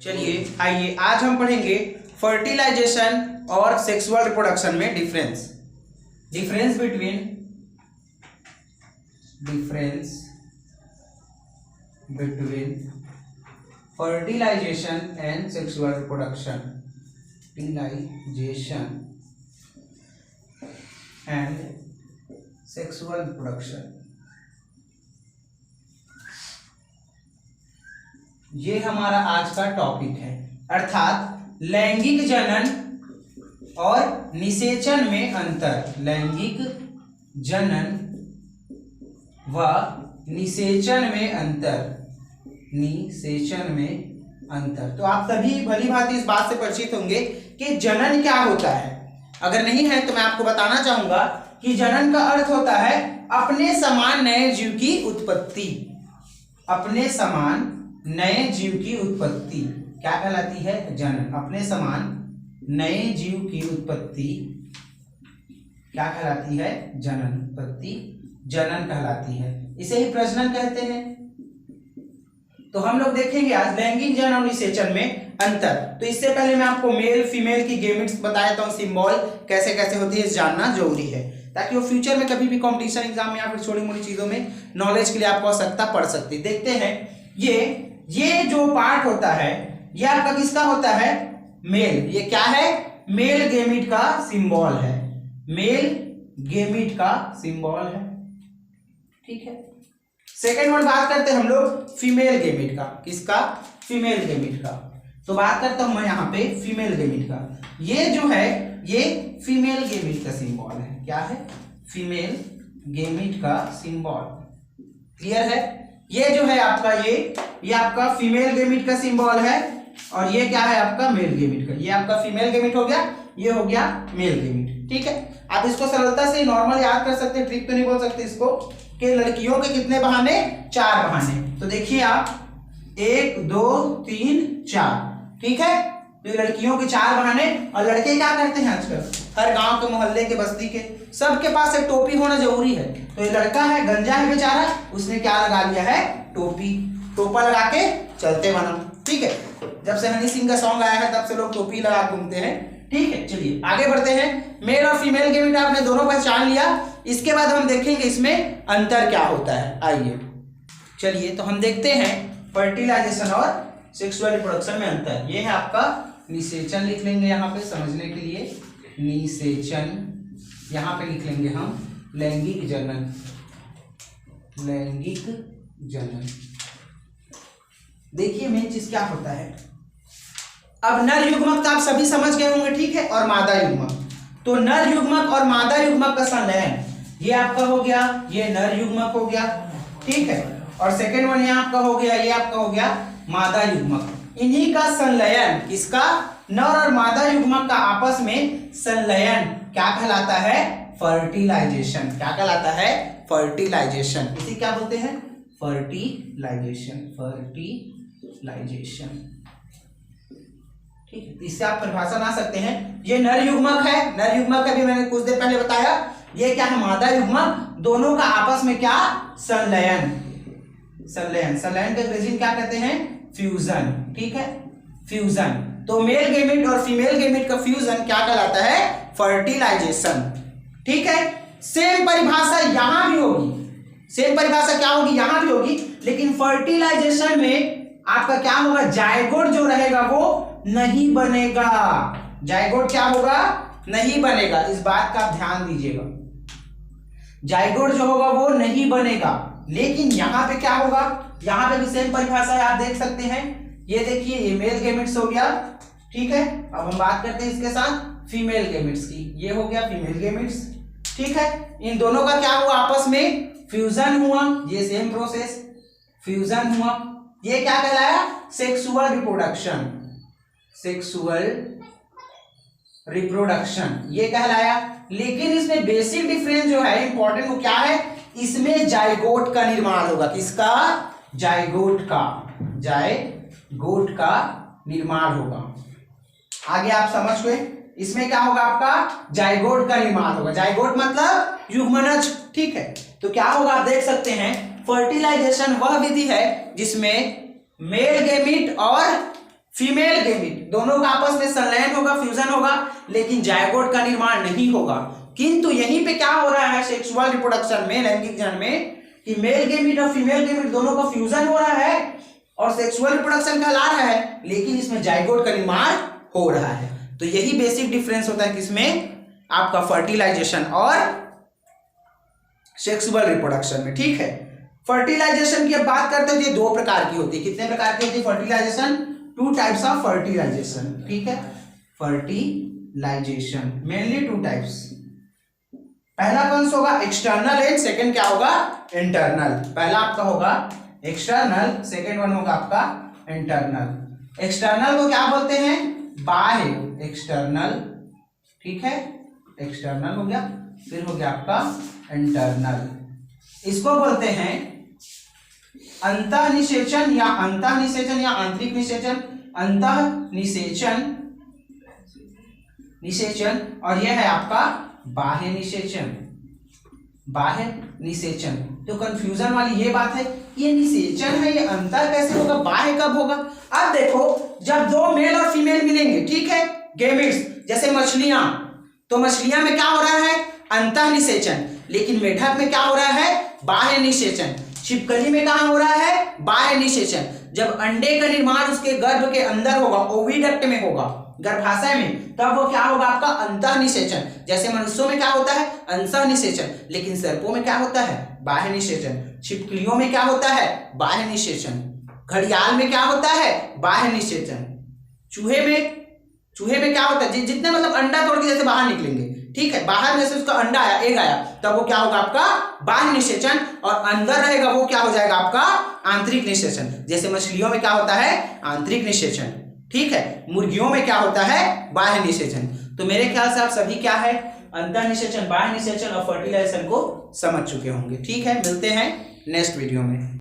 चलिए आइए आज हम पढ़ेंगे फर्टिलाइजेशन और सेक्सुअल रिप्रोडक्शन में difference between fertilisation and sexual reproduction ये हमारा आज का टॉपिक है। अर्थात लैंगिक जनन और निषेचन में अंतर, लैंगिक जनन व निषेचन में अंतर। तो आप सभी भली भांति इस बात से परिचित होंगे कि जनन क्या होता है। अगर नहीं है तो मैं आपको बताना चाहूंगा कि जनन का अर्थ होता है अपने समान नए जीव की उत्पत्ति। अपने समान नए जीव की उत्पत्ति क्या कहलाती है? जनन। अपने समान नए जीव की उत्पत्ति क्या कहलाती है? जनन। उत्पत्ति जनन कहलाती है। इसे ही प्रजनन कहते हैं। तो हम लोग देखेंगे आज लैंगिक जनन और निषेचन में अंतर। तो इससे पहले मैं आपको मेल फीमेल की गेमेट्स बता देता हूं, सिंबल कैसे कैसे होती है जानना जरूरी है, ताकि वो फ्यूचर में कभी भी कंपटीशन एग्जाम में या फिर छोटी मोटी चीजों में नॉलेज के लिए आपको आवश्यकता पड़ सकती है। देखते हैं ये जो पार्ट होता है ये आपका किसका होता है? मेल। ये क्या है? मेल गेमिट का सिंबल है। मेल गेमिट का सिंबल है, ठीक है। सेकेंड वर्ड बात करते हैं हम लोग फीमेल गेमिट का। किसका? फीमेल गेमिट का। तो बात करता हूं मैं यहाँ पे फीमेल गेमिट का। ये जो है ये फीमेल गेमिट का सिंबल है। क्या है? फीमेल गेमिट का सिंबल। क्लियर है? ये जो है आपका ये आपका फीमेल गेमिट का सिंबल है और ये क्या है आपका? मेल गेमिट का। ये आपका फीमेल गेमिट हो गया, ये हो गया मेल गेमिट, ठीक है। आप इसको सरलता से नॉर्मल याद कर सकते हैं, ट्रिक तो नहीं बोल सकते इसको, कि लड़कियों के कितने बहाने? 4 बहाने। तो देखिए आप 1 2 3 4, ठीक है। तो लड़कियों के 4 बहाने। और लड़के क्या करते हैं आजकल? हर गांव के मोहल्ले के बस्ती के सबके पास एक टोपी होना जरूरी है। तो ये लड़का है, गंजा है बेचारा, उसने क्या लगा लिया है? टोपी। टोपा लगा के चलते बना, ठीक है। जब से हनी सिंह का सॉन्ग आया है तब से लोग टोपी लगा घूमते हैं, ठीक है। चलिए आगे बढ़ते हैं। मेल और फीमेल गेमिट आपने दोनों पहचान लिया। इसके बाद हम देखेंगे इसमें अंतर क्या होता है। आइए चलिए तो हम देखते हैं फर्टिलाइजेशन और सेक्सुअल रिप्रोडक्शन में अंतर। ये है आपका निषेचन, लिख लेंगे यहाँ पे समझने के लिए। निषेचन यहाँ पे लिख लेंगे हम लैंगिक जनन। लैंगिक जनन देखिए मेन चीज क्या होता है। अब नर युग्मक तो आप सभी समझ गए होंगे, ठीक है, और मादा युग्मक। तो नर युग्मक और मादा युग्मक का संलयन ये आपका हो गया, ये नर युग्मक हो गया, ठीक है। और सेकेंड वन ये आपका हो गया, ये आपका हो गया मादा युग्मक। इन्हीं का संलयन, किसका? नर और मादा युग्मक का आपस में संलयन क्या कहलाता है? फर्टिलाइजेशन। क्या कहलाता है? फर्टिलाइजेशन। इसे क्या बोलते हैं? फर्टिलाइजेशन। फर्टिलाइजेशन, ठीक है। इससे आप परिभाषा बना सकते हैं। ये नर युग्मक है, नर युग्मक का भी मैंने कुछ देर पहले बताया। ये क्या है? मादा युग्मक। दोनों का आपस में क्या? संलयन। संलयन का अंग्रेजी क्या कहते हैं? फ्यूजन, ठीक है, फ्यूजन। तो मेल गेमिट और फीमेल गेमिट का फ्यूजन क्या कहलाता है? फर्टिलाइजेशन, ठीक है। सेम परिभाषा यहां भी होगी। सेम परिभाषा क्या होगी? यहां भी होगी, लेकिन फर्टिलाइजेशन में आपका क्या होगा? जायगोट जो रहेगा वो नहीं बनेगा। जायगोट क्या होगा? नहीं बनेगा। इस बात का आप ध्यान दीजिएगा, जायगोट जो होगा वो नहीं बनेगा। लेकिन यहां पे क्या होगा? यहां पे भी सेम परिभाषा है, आप देख सकते हैं। ये देखिए ये मेल गेमिट्स हो गया, ठीक है। अब हम बात करते हैं इसके साथ फीमेल गेमिट्स की। ये हो गया फीमेल गेमिट्स, ठीक है। इन दोनों का क्या हुआ? आपस में फ्यूजन हुआ। ये सेम प्रोसेस, फ्यूजन हुआ। ये क्या कहलाया? Sexual reproduction. सेक्सुअल रिप्रोडक्शन ये कहलाया। लेकिन इसमें बेसिक डिफरेंस जो है इंपॉर्टेंट, वो क्या है? इसमें जायगोट का निर्माण होगा। किसका? जायगोट का। जायगोट का निर्माण होगा। आगे आप समझ गए। इसमें क्या होगा? आपका जायगोट का निर्माण होगा। जायगोट मतलब युग्मनज, ठीक है। तो क्या होगा? आप देख सकते हैं फर्टिलाइजेशन वह विधि है जिसमें मेल गेमिट और फीमेल गेमिट, दोनों का आपस में संलयन होगा, फ्यूजन होगा, लेकिन जायगोट का निर्माण नहीं होगा। किंतु यहीं पे क्या हो रहा है सेक्सुअल रिप्रोडक्शन में, लैंगिक जनन में, कि मेल गेमिट और फीमेल गेमिट दोनों का फ्यूजन हो रहा है और सेक्सुअल रिप्रोडक्शन कहला रहा है, लेकिन इसमें जायगोट का निर्माण हो रहा है। तो यही बेसिक डिफरेंस होता है किसमें, आपका फर्टिलाइजेशन और सेक्सुअल रिप्रोडक्शन में। ठीक है, फर्टिलाइजेशन की अब बात करते हैं, ये दो प्रकार की होती है। कितने प्रकार की होती है फर्टिलाइजेशन? 2 types of fertilisation. ठीक है, फर्टिलाइजेशन मेनली 2 टाइप्स। पहला कौन सा होगा? एक्सटर्नल एंड सेकंड क्या होगा? इंटरनल। पहला आपका होगा एक्सटर्नल, सेकंड वन होगा आपका इंटरनल। एक्सटर्नल को क्या बोलते हैं? बाह्य, एक्सटर्नल। ठीक है, एक्सटर्नल हो गया, फिर हो गया आपका इंटरनल। इसको बोलते हैं अंतःनिषेचन या अंतःनिषेचन या आंतरिक निषेचन। अंतःनिषेचन, निषेचन, और यह है आपका बाह्य निषेचन। बाह्य निषेचन। तो कंफ्यूजन वाली ये बात है, ये निषेचन है, ये अंतर कैसे होगा, बाह्य कब होगा? अब देखो, जब 2 मेल और फीमेल मिलेंगे, ठीक है, गेमिट्स, जैसे मछलियां, तो मछलियां में क्या हो रहा है? अंतः निषेचन। लेकिन मेढक में क्या हो रहा है? बाह्य निषेचन। छिपकली में कहां हो रहा है? बाह्य निषेचन। जब अंडे का निर्माण उसके गर्भ के अंदर होगा, ओविडक्ट में होगा, गर्भाशय में, तब वो क्या होगा? आपका अंतः निषेचन। जैसे मनुष्यों में क्या होता है? अंतः निषेचन। लेकिन सर्पों में क्या होता है? बाह्य निषेचन। छिपकलियों में क्या होता है? बाह्य निषेचन। घड़ियाल में क्या होता है? बाह्य निषेचन। चूहे में क्या होता है? जितने मतलब अंडा तोड़ के जैसे बाहर निकलेंगे, ठीक है, बाहर में से उसका अंडा आया, एग आया, तब वो क्या होगा? आपका बाह्य निषेचन। और अंदर रहेगा वो क्या हो जाएगा? आपका आंतरिक निषेचन। जैसे मछलियों में क्या होता है? आंतरिक निषेचन। ठीक है, मुर्गियों में क्या होता है? बाह्य निषेचन। तो मेरे ख्याल से आप सभी क्या है, अंतः निषेचन, बाह्य निषेचन और फर्टिलाइजेशन को समझ चुके होंगे। ठीक है, मिलते हैं नेक्स्ट वीडियो में।